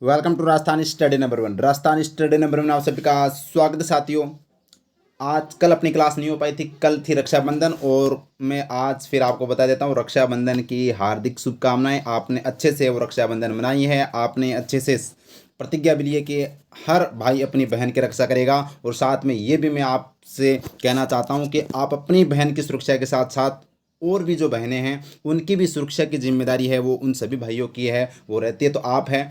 Welcome to Rajasthan study number 1। Rajasthan study number 1 आप सभी का स्वागत है साथियों। आज कल अपनी क्लास नहीं हो पाई थी, कल थी रक्षाबंधन और मैं आज फिर आपको बता देता हूँ रक्षाबंधन की हार्दिक शुभकामनाएं। आपने अच्छे से वो रक्षाबंधन मनाई है, आपने अच्छे से प्रतिज्ञा भी ली है कि हर भाई अपनी बहन की रक्षा करेगा। और साथ में ये भी मैं आपसे कहना चाहता हूँ कि आप अपनी बहन की सुरक्षा के साथ साथ और भी जो बहनें हैं उनकी भी सुरक्षा की जिम्मेदारी है, वो उन सभी भाइयों की है, वो रहती है। तो आप है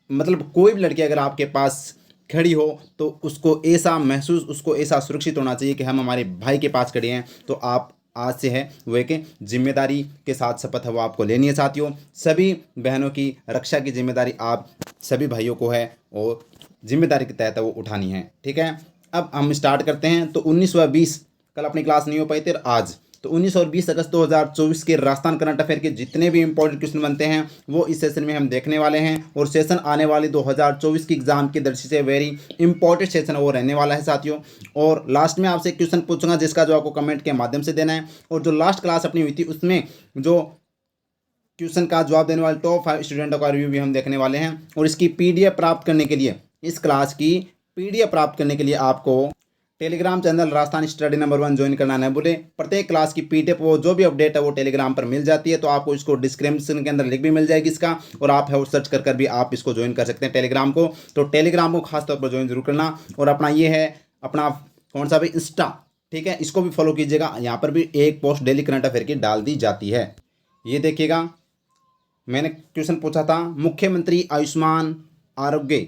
मतलब कोई भी लड़की अगर आपके पास खड़ी हो तो उसको ऐसा महसूस, उसको ऐसा सुरक्षित होना चाहिए कि हम हमारे भाई के पास खड़े हैं। तो आप आज से है वो एक जिम्मेदारी के साथ शपथ है वो आपको लेनी है साथियों। सभी बहनों की रक्षा की जिम्मेदारी आप सभी भाइयों को है और जिम्मेदारी के तहत वो उठानी है। ठीक है, अब हम स्टार्ट करते हैं। तो 19 व 20 कल अपनी क्लास नहीं हो पाई थी, आज तो 19 और 20 अगस्त 2024 के राजस्थान करंट अफेयर के जितने भी इंपॉर्टेंट क्वेश्चन बनते हैं वो इस सेशन में हम देखने वाले हैं। और सेशन आने वाली 2024 की एग्जाम की दृष्टि से वेरी इंपॉर्टेंट सेशन वो रहने वाला है साथियों। और लास्ट में आपसे क्वेश्चन पूछूंगा जिसका जो आपको कमेंट के माध्यम से देना है। और जो लास्ट क्लास अपनी हुई थी उसमें जो क्वेश्चन का जवाब देने वाले टॉप 5 स्टूडेंटों का रिव्यू भी हम देखने वाले हैं। और इसकी पीडीएफ प्राप्त करने के लिए, इस क्लास की पीडीएफ प्राप्त करने के लिए आपको Telegram channel Rajasthan study number 1 join करना न भूलें। प्रत्येक क्लास की पीडीएफ वो जो भी अपडेट है वो टेलीग्राम पर मिल जाती है। तो आपको इसको डिस्क्रिप्शन के अंदर लिंक भी मिल जाएगी इसका, और आप है वो सर्च कर भी आप इसको ज्वाइन कर सकते हैं टेलीग्राम को। तो टेलीग्राम को खास तौर पर ज्वाइन जरूर करना। और अपना ये है अपना कौन सा भी इंस्टा, ठीक है, इसको भी फॉलो कीजिएगा। यहाँ पर भी एक पोस्ट डेली करंट अफेयर की डाल दी जाती है। ये देखिएगा, मैंने क्वेश्चन पूछा था मुख्यमंत्री आयुष्मान आरोग्य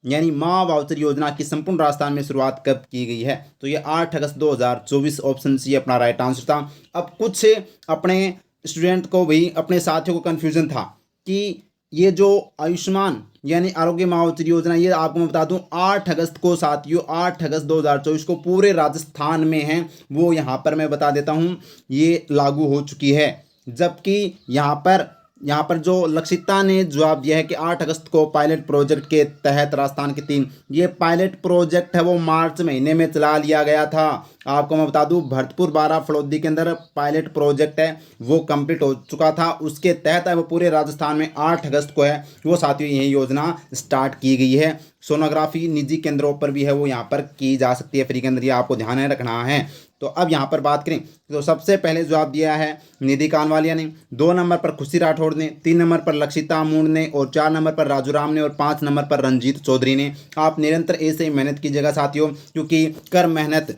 यानी माँ वाउचर योजना की संपूर्ण राजस्थान में शुरुआत कब की गई है। तो ये 8 अगस्त 2024 ऑप्शन सी अपना राइट आंसर था। अब कुछ अपने स्टूडेंट को भी, अपने साथियों को कन्फ्यूजन था कि ये जो आयुष्मान यानी आरोग्य माँ वाउचर योजना, ये आपको मैं बता दूं 8 अगस्त को साथियों, 8 अगस्त 2024 को पूरे राजस्थान में है। वो यहाँ पर मैं बता देता हूँ ये लागू हो चुकी है। जबकि यहाँ पर जो लक्षिता ने जवाब दिया है कि 8 अगस्त को पायलट प्रोजेक्ट के तहत राजस्थान के 3, ये पायलट प्रोजेक्ट है वो मार्च महीने में चला लिया गया था। आपको मैं बता दूं भरतपुर 12 फलोदी के अंदर पायलट प्रोजेक्ट है वो कंप्लीट हो चुका था। उसके तहत है वो पूरे राजस्थान में 8 अगस्त को है वो साथियों ये योजना स्टार्ट की गई है। सोनोग्राफी निजी केंद्रों पर भी है वो यहाँ पर की जा सकती है फ्री के अंदर, ये आपको ध्यान में रखना है। तो अब यहाँ पर बात करें तो सबसे पहले जवाब दिया है निधि कानवालिया ने, 2 नंबर पर खुशी राठौड़ ने, 3 नंबर पर लक्षिता मूण ने, और 4 नंबर पर राजू राम ने, और 5 नंबर पर रंजीत चौधरी ने। आप निरंतर ऐसे ही मेहनत कीजिएगा साथियों, क्योंकि कर मेहनत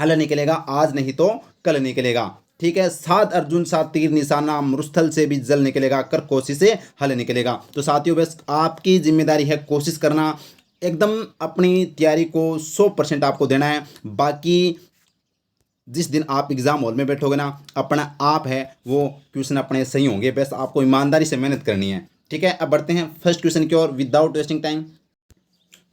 हल निकलेगा, आज नहीं तो कल निकलेगा। ठीक है, 7 अर्जुन 7 तीर निशाना, मरुस्थल से भी जल निकलेगा, कर कोशिश से हल निकलेगा। तो साथियों बस आपकी जिम्मेदारी है कोशिश करना, एकदम अपनी तैयारी को 100% आपको देना है। बाकी जिस दिन आप एग्जाम हॉल में बैठोगे ना, अपना आप है वो क्वेश्चन अपने सही होंगे, बस आपको ईमानदारी से मेहनत करनी है। ठीक है, अब बढ़ते हैं फर्स्ट क्वेश्चन की ओर without wasting time.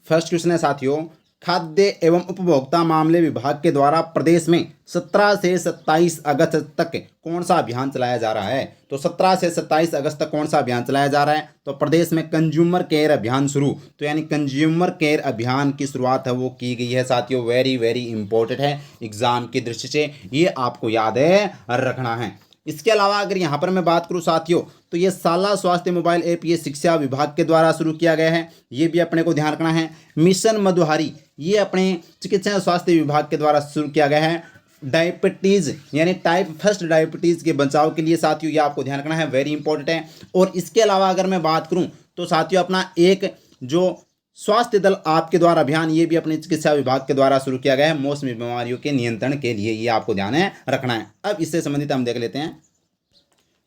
First question है साथियों, खाद्य एवं उपभोक्ता मामले विभाग के द्वारा प्रदेश में 17 से 27 अगस्त तक कौन सा अभियान चलाया जा रहा है। तो 17 से 27 अगस्त तक कौन सा अभियान चलाया जा रहा है। तो प्रदेश में कंज्यूमर केयर अभियान शुरू, तो यानी कंज्यूमर केयर अभियान की शुरुआत है वो की गई है साथियों। वेरी वेरी इंपॉर्टेंट है एग्जाम की दृष्टि से, ये आपको याद है रखना है। इसके अलावा अगर यहाँ पर मैं बात करूँ साथियों, तो ये शाला स्वास्थ्य मोबाइल ऐप ये शिक्षा विभाग के द्वारा शुरू किया गया है, ये भी अपने को ध्यान रखना है। मिशन मधुहारी ये अपने चिकित्सा स्वास्थ्य विभाग के द्वारा शुरू किया गया है। डायबिटीज़ यानी टाइप 1 डायबिटीज़ के बचाव के लिए साथियों ये आपको ध्यान रखना है, वेरी इंपॉर्टेंट है। और इसके अलावा अगर मैं बात करूँ तो साथियों अपना एक जो स्वास्थ्य दल आपके द्वारा अभियान, ये भी अपने चिकित्सा विभाग के द्वारा शुरू किया गया है मौसमी बीमारियों के नियंत्रण के लिए, ये आपको ध्यान है रखना है। अब इससे संबंधित हम देख लेते हैं।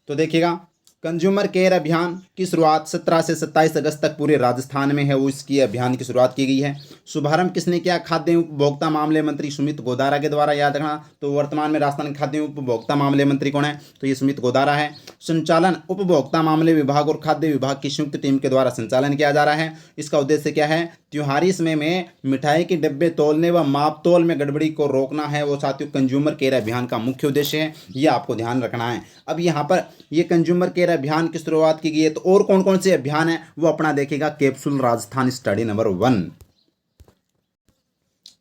तो देखिएगा, कंज्यूमर केयर अभियान की शुरुआत 17 से 27 अगस्त तक पूरे राजस्थान में है वो इसकी अभियान की शुरुआत की गई है। शुभारंभ किसने किया, खाद्य उपभोक्ता मामले मंत्री सुमित गोदारा के द्वारा, याद रखना। तो वर्तमान में राजस्थान खाद्य उपभोक्ता मामले मंत्री कौन है, तो ये सुमित गोदारा है। संचालन उपभोक्ता मामले विभाग और खाद्य विभाग की संयुक्त टीम के द्वारा संचालन किया जा रहा है। इसका उद्देश्य क्या है, त्योहारी समय में मिठाई के डब्बे तोलने व माप तोल में गड़बड़ी को रोकना है वो साथियों कंज्यूमर केयर अभियान का मुख्य उद्देश्य है, ये आपको ध्यान रखना है। अब यहाँ पर ये कंज्यूमर केयर अभियान की शुरुआत की गई है, तो और कौन कौन से अभियान है वो अपना देखिएगा कैप्सूल राजस्थान स्टडी नंबर 1।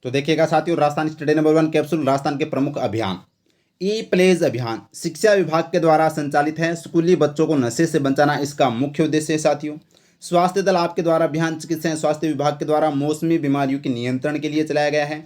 तो देखिएगा साथियों, Rajasthan study number 1 capsule Rajasthan के प्रमुख अभियान। ई प्लेज अभियान शिक्षा विभाग के द्वारा संचालित है, स्कूली बच्चों को नशे से बचाना इसका मुख्य उद्देश्य है साथियों। स्वास्थ्य दल आपके द्वारा अभियान चिकित्सा एवं स्वास्थ्य विभाग के द्वारा मौसमी बीमारियों के नियंत्रण के लिए चलाया गया है।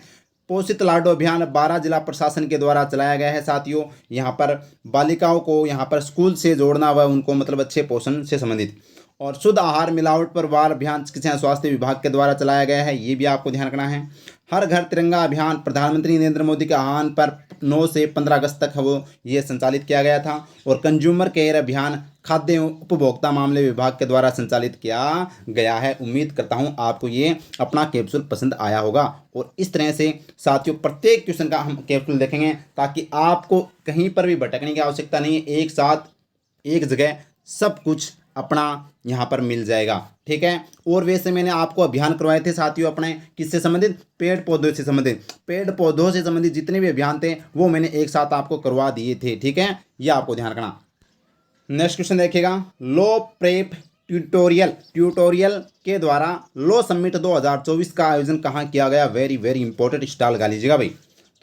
पोषित लाडो अभियान 12 जिला प्रशासन के द्वारा चलाया गया है साथियों। यहाँ पर बालिकाओं को यहाँ पर स्कूल से जोड़ना व उनको मतलब अच्छे पोषण से संबंधित। और शुद्ध आहार मिलावट पर वार अभियान चिकित्सा एवं स्वास्थ्य विभाग के द्वारा चलाया गया है, ये भी आपको ध्यान रखना है। हर घर तिरंगा अभियान प्रधानमंत्री नरेंद्र मोदी के आह्वान पर 9 से 15 अगस्त तक वो ये संचालित किया गया था। और कंज्यूमर केयर अभियान खाद्य एवं उपभोक्ता मामले विभाग के द्वारा संचालित किया गया है। उम्मीद करता हूँ आपको ये अपना कैप्सूल पसंद आया होगा। और इस तरह से साथियों प्रत्येक क्वेश्चन का हम कैप्सूल देखेंगे ताकि आपको कहीं पर भी भटकने की आवश्यकता नहीं है, एक साथ एक जगह सब कुछ अपना यहाँ पर मिल जाएगा, ठीक है। और वैसे मैंने आपको अभियान करवाए थे साथियों अपने किससे संबंधित, पेड़ पौधों से संबंधित। पेड़ पौधों से संबंधित जितने भी अभियान थे वो मैंने एक साथ आपको करवा दिए थे, ठीक है, ये आपको ध्यान रखना। नेक्स्ट क्वेश्चन देखिएगा, लो प्रेप ट्यूटोरियल के द्वारा लो समिट 2024 का आयोजन कहाँ किया गया। वेरी वेरी इंपॉर्टेंट, स्टाल गा लीजिएगा भाई।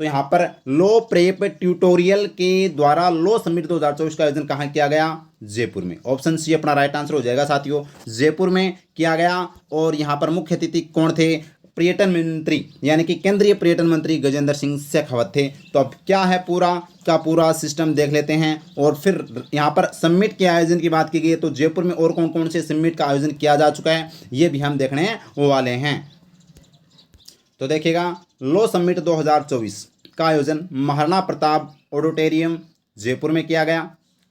तो यहाँ पर लो प्रेप ट्यूटोरियल के द्वारा लो समिट 2024 का आयोजन कहाँ किया गया, जयपुर में। ऑप्शन सी अपना राइट आंसर हो जाएगा साथियों, जयपुर में किया गया। और यहाँ पर मुख्य अतिथि कौन थे, पर्यटन मंत्री यानी कि केंद्रीय पर्यटन मंत्री गजेंद्र सिंह शेखावत थे। तो अब क्या है पूरा का पूरा सिस्टम देख लेते हैं। और फिर यहाँ पर समिट के आयोजन की बात की गई है तो जयपुर में और कौन कौन से समिट का आयोजन किया जा चुका है ये भी हम देखने वाले हैं। तो देखिएगा, लो समिट 2024 का आयोजन महाराणा प्रताप ऑडिटोरियम जयपुर में किया गया।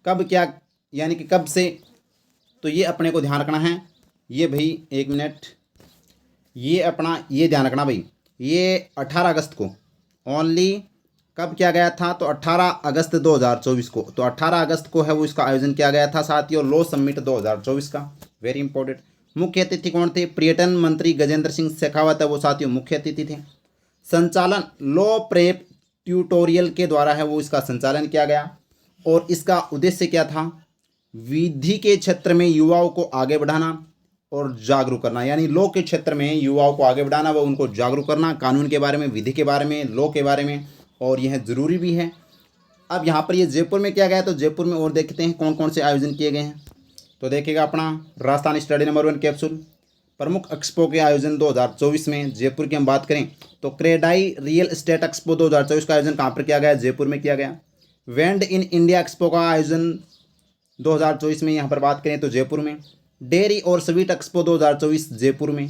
कब क्या यानी कि कब से, तो ये अपने को ध्यान रखना है। ये भाई एक मिनट, ये अपना ये ध्यान रखना भाई, ये 18 अगस्त को ओनली कब किया गया था, तो 18 अगस्त 2024 को। तो 18 अगस्त को है वो इसका आयोजन किया गया था साथियों, लो समिट 2024 का। Very important. मुख्य अतिथि कौन थे, पर्यटन मंत्री गजेंद्र सिंह शेखावत है वो साथियों मुख्य अतिथि थे। संचालन लो प्रेप ट्यूटोरियल के द्वारा है वो इसका संचालन किया गया। और इसका उद्देश्य क्या था, विधि के क्षेत्र में युवाओं को आगे बढ़ाना और जागरूक करना, यानी लॉ के क्षेत्र में युवाओं को आगे बढ़ाना व उनको जागरूक करना कानून के बारे में, विधि के बारे में, लॉ के बारे में, और यह ज़रूरी भी है। अब यहाँ पर ये जयपुर में किया गया, तो जयपुर में और देखते हैं कौन कौन से आयोजन किए गए हैं। तो देखिएगा अपना राजस्थान स्टडी नंबर 1 कैप्सूल, प्रमुख एक्सपो के आयोजन 2024 में जयपुर की हम बात करें तो क्रेडाई रियल एस्टेट एक्सपो 2024 का आयोजन कहाँ पर किया गया, जयपुर में किया गया। वेंड इन इंडिया एक्सपो का आयोजन 2024 में यहाँ पर बात करें तो जयपुर में। डेयरी और स्वीट एक्सपो 2024 जयपुर में।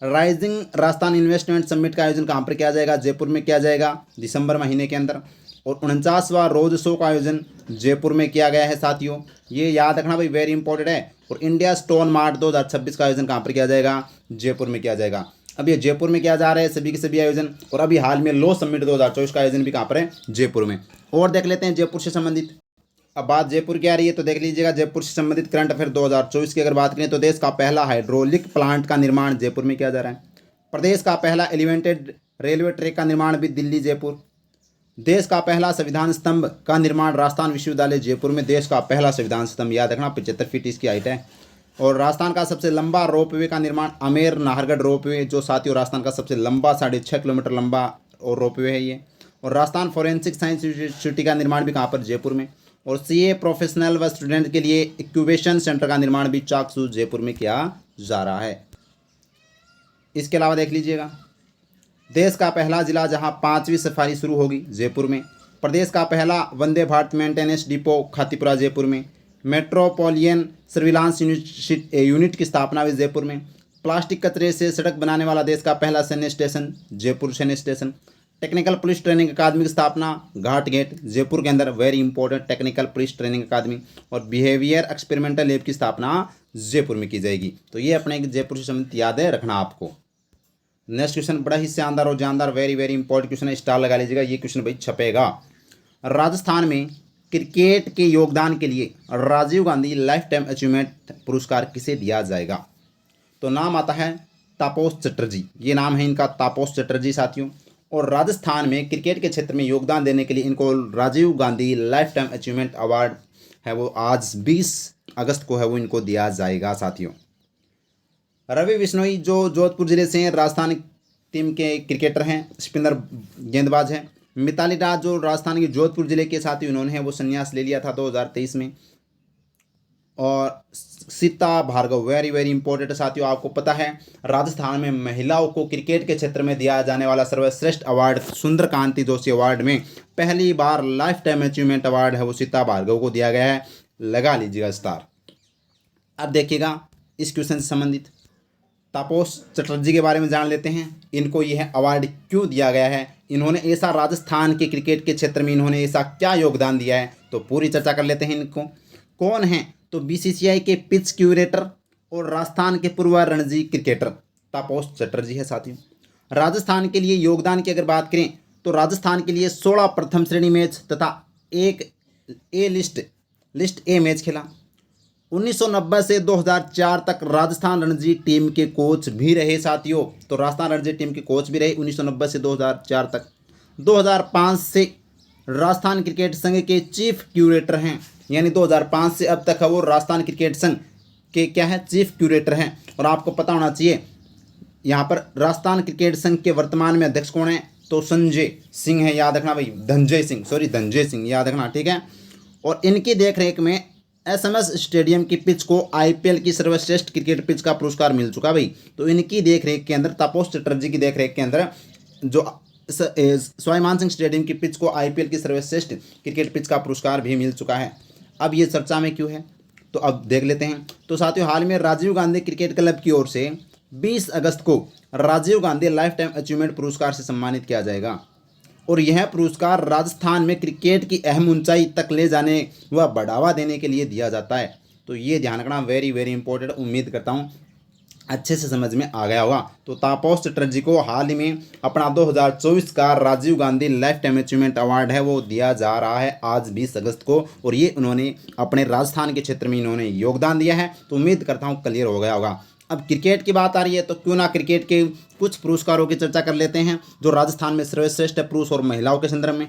राइजिंग राजस्थान इन्वेस्टमेंट समिट का आयोजन कहाँ पर किया जाएगा, जयपुर में किया जाएगा दिसंबर महीने के अंदर। और 49वां रोज शो का आयोजन जयपुर में किया गया है साथियों, ये याद रखना भाई, वेरी इंपॉर्टेंट है। और इंडिया स्टोन मार्ट 2026 का आयोजन कहाँ पर किया जाएगा, जयपुर में किया जाएगा। अब ये जयपुर में किया जा रहा है सभी के सभी आयोजन। और अभी हाल में लो समिट 2024 का आयोजन भी कहाँ पर है, जयपुर में। और देख लेते हैं जयपुर से संबंधित, अब बात जयपुर की आ रही है तो देख लीजिएगा जयपुर से संबंधित करंट अफेयर 2024 की अगर बात करें तो देश का पहला हाइड्रोलिक प्लांट का निर्माण जयपुर में किया जा रहा है। प्रदेश का पहला एलिवेटेड रेलवे ट्रैक का निर्माण भी दिल्ली जयपुर। देश का पहला संविधान स्तंभ का निर्माण राजस्थान विश्वविद्यालय जयपुर में। देश का पहला संविधान स्तंभ याद रखना 75 फीट इसकी हाइट है। और राजस्थान का सबसे लंबा रोपवे का निर्माण आमेर नाहरगढ़ रोपवे, जो साथियों राजस्थान का सबसे लंबा 6.5 किलोमीटर लंबा और रोपवे है ये। और राजस्थान फॉरेंसिक साइंस यूनिवर्सिटी का निर्माण भी कहाँ पर, जयपुर में। और सीए प्रोफेशनल व स्टूडेंट के लिए इंक्यूबेशन सेंटर का निर्माण भी चाकसू जयपुर में किया जा रहा है। इसके अलावा देख लीजिएगा देश का पहला जिला जहां 5वीं सफारी शुरू होगी, जयपुर में। प्रदेश का पहला वंदे भारत मेंटेनेंस डिपो खातीपुरा जयपुर में। मेट्रोपॉलियन सर्विलांस यूनिट की स्थापना भी जयपुर में। प्लास्टिक कचरे से सड़क बनाने वाला देश का पहला सैन्य स्टेशन, जयपुर सैन्य स्टेशन। टेक्निकल पुलिस ट्रेनिंग अकादमी की स्थापना घाट गेट जयपुर के अंदर, very important, technical police training अकादमी। और बिहेवियर एक्सपेरिमेंटल लैब की स्थापना जयपुर में की जाएगी। तो ये अपने जयपुर से संबंधित याद है रखना आपको। नेक्स्ट क्वेश्चन बड़ा ही शानदार और जानदार, वेरी वेरी इंपॉर्टेंट क्वेश्चन है, स्टार लगा लीजिएगा, ये क्वेश्चन भाई छपेगा। राजस्थान में क्रिकेट के योगदान के लिए Rajiv Gandhi life time achievement पुरस्कार किसे दिया जाएगा। तो नाम आता है तापस चटर्जी, ये नाम है इनका तापस चटर्जी साथियों। और राजस्थान में क्रिकेट के क्षेत्र में योगदान देने के लिए इनको Rajiv Gandhi life time achievement award है वो आज 20 अगस्त को है वो इनको दिया जाएगा साथियों। रवि बिश्नोई जो जोधपुर जिले से हैं, राजस्थान टीम के क्रिकेटर हैं, स्पिनर गेंदबाज हैं। मिताली राज जो राजस्थान के जोधपुर जिले के साथी उन्होंने वो संन्यास ले लिया था 2023 में। और Sita Bhargav, very very important साथियों। आपको पता है राजस्थान में महिलाओं को क्रिकेट के क्षेत्र में दिया जाने वाला सर्वश्रेष्ठ अवार्ड सुंदर कांति जोशी अवार्ड में पहली बार लाइफ टाइम अचीवमेंट अवार्ड है वो सीता भार्गव को दिया गया है। लगा लीजिएगा स्टार। अब देखिएगा इस क्वेश्चन से संबंधित तापस चटर्जी के बारे में जान लेते हैं। इनको यह अवार्ड क्यों दिया गया है, इन्होंने ऐसा राजस्थान के क्रिकेट के क्षेत्र में इन्होंने ऐसा क्या योगदान दिया है, तो पूरी चर्चा कर लेते हैं। इनको कौन है, तो बीसीसीआई के पिच क्यूरेटर और राजस्थान के पूर्व रणजी क्रिकेटर तापस चटर्जी है साथियों। राजस्थान के लिए योगदान की अगर बात करें तो राजस्थान के लिए 16 प्रथम श्रेणी मैच तथा एक लिस्ट ए मैच खेला। 1990 से 2004 तक राजस्थान रणजी टीम के कोच भी रहे साथियों। तो राजस्थान रणजी टीम के कोच भी रहे 1990 से 2004 तक। 2005 से राजस्थान क्रिकेट संघ के चीफ क्यूरेटर हैं, यानी 2005 से अब तक है वो राजस्थान क्रिकेट संघ के क्या है, चीफ क्यूरेटर हैं। और आपको पता होना चाहिए यहाँ पर राजस्थान क्रिकेट संघ के वर्तमान में अध्यक्ष कौन है, तो संजय सिंह है, याद रखना भाई, धनंजय सिंह याद रखना, ठीक है। और इनकी देखरेख में एसएमएस स्टेडियम की पिच को आईपीएल की सर्वश्रेष्ठ क्रिकेट पिच का पुरस्कार मिल चुका भाई। तो इनकी देखरेख के अंदर, तापस चटर्जी की देखरेख के अंदर जो सवाई मानसिंह स्टेडियम की पिच को आईपीएल की सर्वश्रेष्ठ क्रिकेट पिच का पुरस्कार भी मिल चुका है। अब ये चर्चा में क्यों है, तो अब देख लेते हैं। तो साथियों हाल में राजीव गांधी क्रिकेट क्लब की ओर से 20 अगस्त को Rajiv Gandhi life time achievement पुरस्कार से सम्मानित किया जाएगा। और यह पुरस्कार राजस्थान में क्रिकेट की अहम ऊंचाई तक ले जाने व बढ़ावा देने के लिए दिया जाता है। तो ये ध्यान रखना, वेरी वेरी इंपॉर्टेंट। उम्मीद करता हूँ अच्छे से समझ में आ गया होगा। तो तापस चटर्जी को हाल ही में अपना 2024 का Rajiv Gandhi life time achievement award है वो दिया जा रहा है आज 20 अगस्त को। और ये उन्होंने अपने राजस्थान के क्षेत्र में इन्होंने योगदान दिया है। तो उम्मीद करता हूँ क्लियर हो गया होगा। अब क्रिकेट की बात आ रही है तो क्यों ना क्रिकेट के कुछ पुरस्कारों की चर्चा कर लेते हैं जो राजस्थान में सर्वश्रेष्ठ है पुरुष और महिलाओं के संदर्भ में।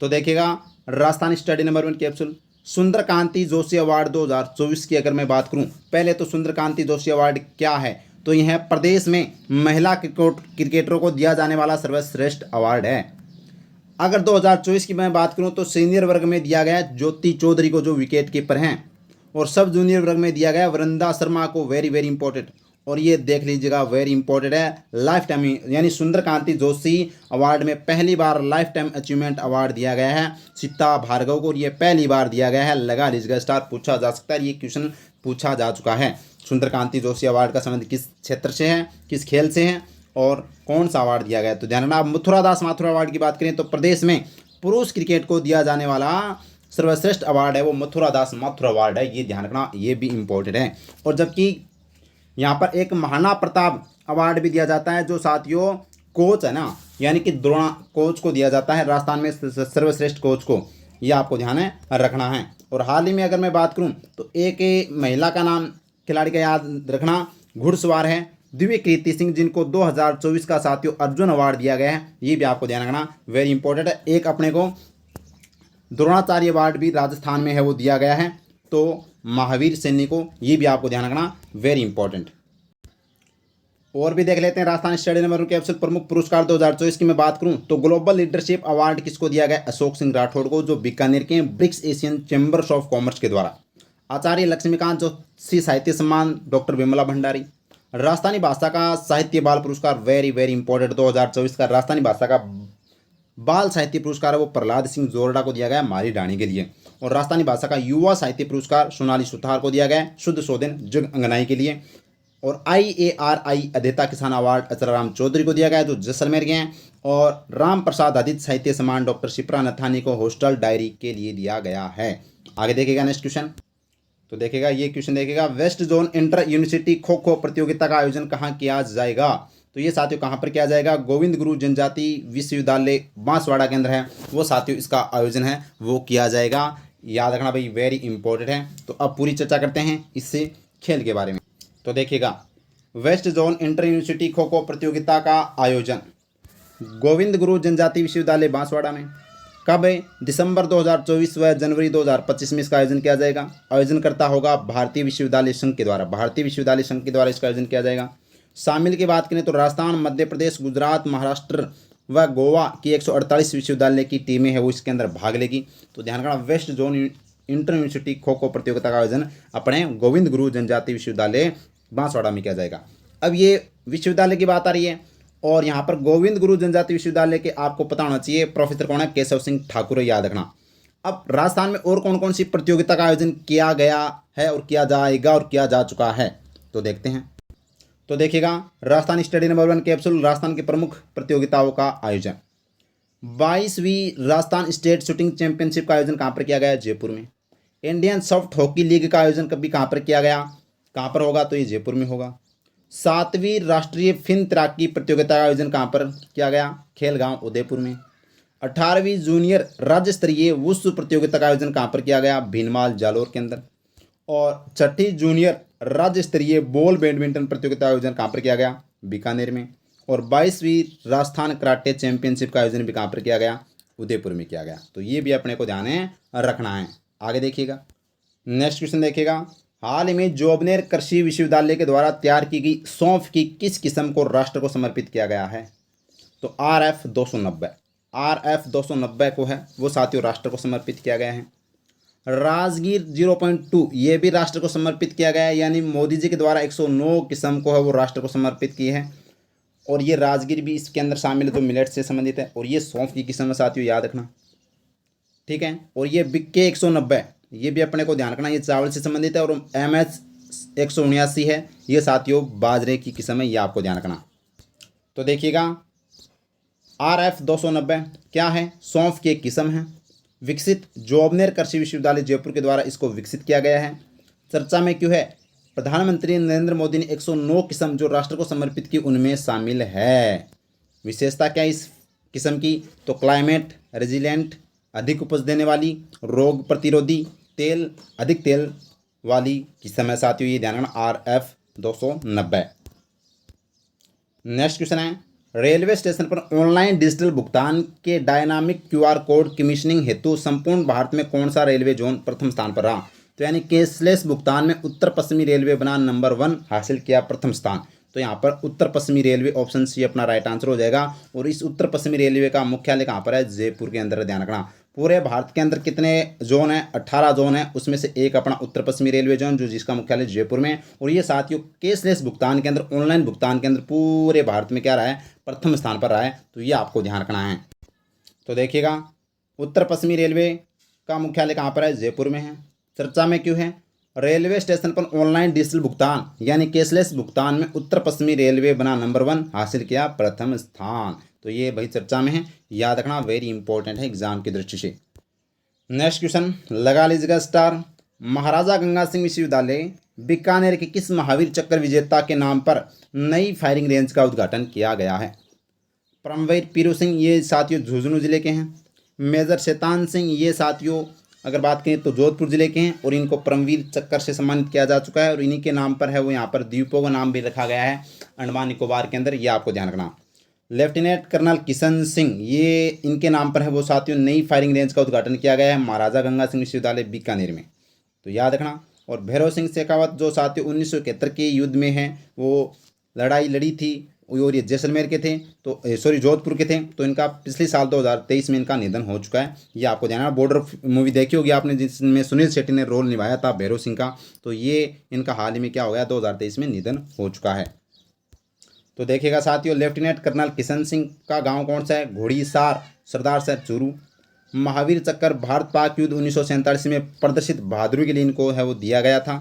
तो देखिएगा राजस्थान स्टडी नंबर 1 कैप्सूल सुंदर कांति जोशी अवार्ड 2024 की अगर मैं बात करूं, पहले तो सुंदर कांति जोशी अवार्ड क्या है, तो यह प्रदेश में महिला क्रिकेटरों को दिया जाने वाला सर्वश्रेष्ठ अवार्ड है। अगर 2024 की मैं बात करूं तो सीनियर वर्ग में दिया गया ज्योति चौधरी को जो विकेट कीपर हैं, और सब जूनियर वर्ग में दिया गया वृंदा शर्मा को, वेरी वेरी इंपॉर्टेंट। और ये देख लीजिएगा वेरी इंपॉर्टेंट है, लाइफ टाइम यानी सुंदर कांति जोशी अवार्ड में पहली बार लाइफ टाइम अचीवमेंट अवार्ड दिया गया है सीता भार्गव को, और ये पहली बार दिया गया है। लगा लीजिएगा स्टार, पूछा जा सकता है, ये क्वेश्चन पूछा जा चुका है। सुंदर कांति जोशी अवार्ड का संबंध किस क्षेत्र से है, किस खेल से है और कौन सा अवार्ड दिया गया है। तो ध्यान रखना। मथुरा दास माथुर अवार्ड की बात करें तो प्रदेश में पुरुष क्रिकेट को दिया जाने वाला सर्वश्रेष्ठ अवार्ड है वो मथुरा दास माथुर अवार्ड है, ये ध्यान रखना, ये भी इम्पोर्टेंट है। और जबकि यहाँ पर एक महाना प्रताप अवार्ड भी दिया जाता है जो साथियों कोच है ना, यानी कि द्रोणा कोच को दिया जाता है राजस्थान में सर्वश्रेष्ठ कोच को, ये आपको ध्यान रखना है। और हाल ही में अगर मैं बात करूँ तो एक महिला का नाम खिलाड़ी का याद रखना, घुड़सवार है दिव्य कीर्ति सिंह, जिनको 2024 का साथियों अर्जुन अवार्ड दिया गया है, ये भी आपको ध्यान रखना, वेरी इंपॉर्टेंट है। एक अपने को द्रोणाचार्य अवार्ड भी राजस्थान में है वो दिया गया है, तो महावीर सैनी को, ये भी आपको ध्यान रखना, वेरी इंपॉर्टेंट। और भी देख लेते हैं राजस्थान स्टडी नंबर 1 कैप्सूल प्रमुख पुरस्कार 2024 की मैं बात करूं तो ग्लोबल लीडरशिप अवार्ड किसको दिया गया, अशोक सिंह राठौड़ को, जो बीकानेर के BRICS Asian chambers of commerce के द्वारा। आचार्य लक्ष्मीकांत जोशी साहित्य सम्मान डॉक्टर विमला भंडारी। राजस्थानी भाषा का साहित्य बाल पुरस्कार, वेरी वेरी इंपॉर्टेंट, 2024 का राजस्थानी भाषा का बाल साहित्य पुरस्कार है वो प्रहलाद सिंह जोरडा को दिया गया मारी डाणी के लिए। और राजस्थानी भाषा का युवा साहित्य पुरस्कार सोनाली सुथार को दिया गया शुद्ध शोधन जग अंगनाई के लिए। और IARI अध्येता किसान अवार्ड अचराराम चौधरी को दिया गया जो जैसलमेर के हैं। और राम प्रसाद आदित्य साहित्य सम्मान डॉक्टर शिप्रा नथानी को हॉस्टल डायरी के लिए दिया गया है। आगे देखेगा नेक्स्ट क्वेश्चन, तो देखेगा ये क्वेश्चन देखेगा west zone inter university kho kho प्रतियोगिता का आयोजन कहाँ किया जाएगा, तो ये साथियों कहाँ पर किया जाएगा, गोविंद गुरु जनजाति विश्वविद्यालय बांसवाड़ा केंद्र है वो साथियों इसका आयोजन है वो किया जाएगा, याद रखना भाई, वेरी इंपॉर्टेंट है। तो अब पूरी चर्चा करते हैं इससे खेल के बारे में। तो देखिएगा west zone inter university kho kho प्रतियोगिता का आयोजन गोविंद गुरु जनजाति विश्वविद्यालय बांसवाड़ा में कब है, दिसंबर 2024 व जनवरी 2025 में इसका आयोजन किया जाएगा। आयोजन करता होगा भारतीय विश्वविद्यालय संघ के द्वारा, भारतीय विश्वविद्यालय संघ के द्वारा इसका आयोजन किया जाएगा। शामिल की बात करें तो राजस्थान, मध्य प्रदेश, गुजरात, महाराष्ट्र व गोवा की 148 विश्वविद्यालय की टीमें हैं वो इसके अंदर भाग लेगी। तो ध्यान रखना west zone inter university kho kho प्रतियोगिता का आयोजन अपने गोविंद गुरु जनजातीय विश्वविद्यालय बांसवाड़ा में किया जाएगा। अब ये विश्वविद्यालय की बात आ रही है और यहाँ पर गोविंद गुरु जनजातीय विश्वविद्यालय के आपको पता होना चाहिए प्रोफेसर कौन है, केशव सिंह ठाकुर, याद रखना। अब राजस्थान में और कौन कौन सी प्रतियोगिता का आयोजन किया गया है और किया जाएगा और किया जा चुका है, तो देखते हैं। तो देखिएगा, Rajasthan study number 1 capsule, Rajasthan की प्रमुख प्रतियोगिताओं का आयोजन। 22वीं राजस्थान स्टेट शूटिंग चैंपियनशिप का आयोजन कहाँ पर किया गया है, जयपुर में। इंडियन सॉफ्ट हॉकी लीग का आयोजन कभी कहाँ पर किया गया, कहाँ पर होगा, तो ये जयपुर में होगा। 7वीं राष्ट्रीय फिन तैराकी प्रतियोगिता का आयोजन कहाँ पर किया गया, खेलगांव उदयपुर में। 18वीं जूनियर राज्य स्तरीय वुशु प्रतियोगिता का आयोजन कहाँ पर किया गया, भीनमाल जालोर के अंदर। और 6ठी जूनियर राज्य स्तरीय बॉल बैडमिंटन प्रतियोगिता का आयोजन कहाँ पर किया गया, बीकानेर में। और 22वीं राजस्थान कराटे चैंपियनशिप का आयोजन भी कहाँ पर किया गया, उदयपुर में किया गया। तो ये भी अपने को ध्यान रखना है। आगे देखिएगा, नेक्स्ट क्वेश्चन देखिएगा, हाल ही में जोबनेर कृषि विश्वविद्यालय के द्वारा तैयार की गई सौंफ की किस किस्म को राष्ट्र को समर्पित किया गया है, तो RF 290 को है वो साथियों राष्ट्र को समर्पित किया गया है। राजगीर 0.2 ये भी राष्ट्र को समर्पित किया गया है, यानी मोदी जी के द्वारा 109 किस्म को है वो राष्ट्र को समर्पित की है। और ये राजगीर भी इसके अंदर शामिल है, तो मिलेट से संबंधित है। और ये सौंफ की किस्म है साथियों, याद रखना, ठीक है। और ये बिक्के 190 ये भी अपने को ध्यान रखना, ये चावल से संबंधित है। और MS 179 है, ये साथियों बाजरे की किस्म है, ये आपको ध्यान रखना। तो देखिएगा, RF 290 क्या है, सौंफ की एक किस्म है, विकसित जोबनेर कृषि विश्वविद्यालय जयपुर के द्वारा इसको विकसित किया गया है। चर्चा में क्यों है, प्रधानमंत्री नरेंद्र मोदी ने 109 किस्म जो राष्ट्र को समर्पित की उनमें शामिल है। विशेषता क्या इस किस्म की, तो क्लाइमेट रेजिलेंट, अधिक उपज देने वाली, रोग प्रतिरोधी, तेल अधिक तेल वाली किस्म है साथियों, ये ध्यान रखना, RF 290। नेक्स्ट क्वेश्चन है, रेलवे स्टेशन पर ऑनलाइन डिजिटल भुगतान के डायनामिक QR कोड कमीशनिंग हेतु संपूर्ण भारत में कौन सा रेलवे जोन प्रथम स्थान पर रहा, तो यानी कैशलेस भुगतान में उत्तर पश्चिमी रेलवे बना नंबर 1, हासिल किया प्रथम स्थान। तो यहाँ पर उत्तर पश्चिमी रेलवे ऑप्शन सी अपना राइट आंसर हो जाएगा। और इस उत्तर पश्चिमी रेलवे का मुख्यालय कहाँ पर है, जयपुर के अंदर, ध्यान रखना। पूरे भारत के अंदर कितने जोन है, 18 जोन है, उसमें से एक अपना उत्तर पश्चिमी रेलवे जोन जो जिसका मुख्यालय जयपुर में। और ये साथियों कैशलेस भुगतान के अंदर, ऑनलाइन भुगतान के अंदर पूरे भारत में क्या रहा है, प्रथम स्थान पर रहा है। तो ये आपको ध्यान रखना है। तो देखिएगा, उत्तर पश्चिमी रेलवे का मुख्यालय कहाँ पर है, जयपुर में है। चर्चा में क्यों है, रेलवे स्टेशन पर ऑनलाइन डिजिटल भुगतान यानी कैशलेस भुगतान में उत्तर पश्चिमी रेलवे बना नंबर 1, हासिल किया प्रथम स्थान। तो ये भाई चर्चा में है, याद रखना, वेरी इंपॉर्टेंट है एग्जाम की दृष्टि से। नेक्स्ट क्वेश्चन लगा लीजिएगा स्टार, महाराजा गंगा सिंह विश्वविद्यालय बीकानेर के किस महावीर चक्र विजेता के नाम पर नई फायरिंग रेंज का उद्घाटन किया गया है। परमवीर पीरू सिंह ये साथियों झुंझुनू जिले के हैं। मेजर शैतान सिंह ये साथियों अगर बात करें तो जोधपुर जिले के हैं और इनको परमवीर चक्र से सम्मानित किया जा चुका है। और इन्हीं के नाम पर है वो यहाँ पर द्वीपों का नाम भी रखा गया है अंडमान निकोबार के अंदर, ये आपको ध्यान रखना। लेफ्टिनेंट कर्नल किशन सिंह ये इनके नाम पर है वो साथियों नई फायरिंग रेंज का उद्घाटन किया गया है महाराजा गंगा सिंह विश्वविद्यालय बीकानेर में, तो याद रखना। और भैरव सिंह शेखावत जो साथियों 1971 के युद्ध में हैं वो लड़ाई लड़ी थी और ये जैसलमेर के थे, तो सॉरी जोधपुर के थे। तो इनका पिछले साल 2023 में इनका निधन हो चुका है, ये आपको ध्यान रखना। बॉर्डर मूवी देखी होगी आपने जिसमें सुनील शेट्टी ने रोल निभाया था भैरव सिंह का, तो ये इनका हाल ही में क्या हो गया 2023 में निधन हो चुका है। तो देखिएगा साथियों, लेफ्टिनेंट कर्नल किशन सिंह का गांव कौन सा है, घोड़ीसार, सरदार साहब चूरू। महावीर चक्र भारत पाक युद्ध 1947 में प्रदर्शित बहादुरी के लिए इनको है वो दिया गया था।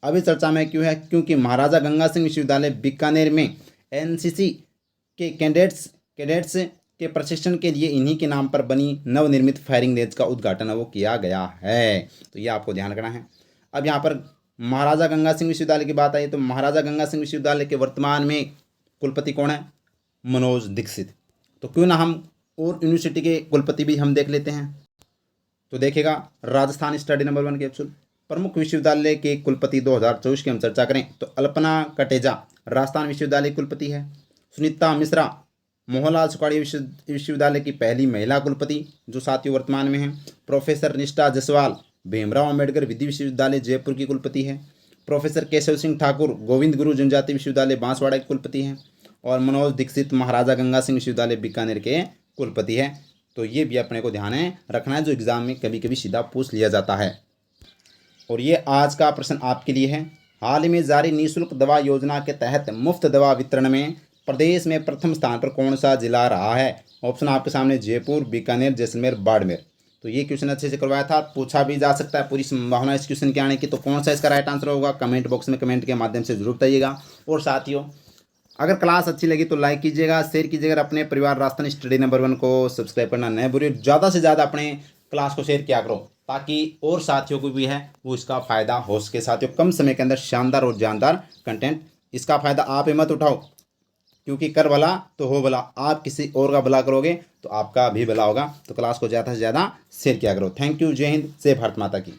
अभी चर्चा में क्यों है, क्योंकि महाराजा गंगा सिंह विश्वविद्यालय बीकानेर में NCC के कैडेट्स के प्रशिक्षण के लिए इन्हीं के नाम पर बनी नवनिर्मित फायरिंग रेंज का उद्घाटन वो किया गया है, तो ये आपको ध्यान रखना है। अब यहाँ पर महाराजा गंगा सिंह विश्वविद्यालय की बात आई तो महाराजा गंगा सिंह विश्वविद्यालय के वर्तमान में कुलपति कौन है, मनोज दीक्षित। तो क्यों ना हम और यूनिवर्सिटी के कुलपति भी हम देख लेते हैं। तो देखिएगा, राजस्थान स्टडी नंबर 1 कैप्सूल, प्रमुख विश्वविद्यालय के कुलपति 2024 की हम चर्चा करें तो अल्पना कटेजा राजस्थान विश्वविद्यालय कुलपति है। सुनीता मिश्रा मोहनलाल सुखाड़ी विश्वविद्यालय की पहली महिला कुलपति जो साथियों वर्तमान में है। प्रोफेसर निष्ठा जसवाल भीमराव अम्बेडकर विधि विश्वविद्यालय जयपुर की कुलपति है। प्रोफेसर केशव सिंह ठाकुर गोविंद गुरु जनजातीय विश्वविद्यालय बांसवाड़ा के कुलपति हैं। और मनोज दीक्षित महाराजा गंगा सिंह विश्वविद्यालय बीकानेर के कुलपति है। तो ये भी अपने को ध्यान रखना है, जो एग्जाम में कभी कभी सीधा पूछ लिया जाता है। और ये आज का प्रश्न आपके लिए है। हाल ही में जारी निःशुल्क दवा योजना के तहत मुफ्त दवा वितरण में प्रदेश में प्रथम स्थान पर कौन सा जिला रहा है? ऑप्शन आपके सामने जयपुर, बीकानेर, जैसलमेर, बाड़मेर। तो ये क्वेश्चन अच्छे से करवाया था, पूछा भी जा सकता है, पूरी संभावना इस क्वेश्चन के आने की। तो कौन सा इसका राइट आंसर होगा कमेंट बॉक्स में कमेंट के माध्यम से जरूर बताइएगा। और साथियों, अगर क्लास अच्छी लगी तो लाइक कीजिएगा, शेयर कीजिएगा, अपने परिवार राजस्थान स्टडी नंबर 1 को सब्सक्राइब करना न भूलिए। ज़्यादा से ज़्यादा अपने क्लास को शेयर किया करो ताकि और साथियों को भी है वो इसका फ़ायदा हो सके। साथियों, कम समय के अंदर शानदार और जानदार कंटेंट, इसका फ़ायदा आप ही मत उठाओ, क्योंकि कर भला तो हो भला। आप किसी और का भला करोगे तो आपका भी भला होगा। तो क्लास को ज़्यादा से ज़्यादा शेयर किया करो। Thank you. जय हिंद, जय भारत माता की।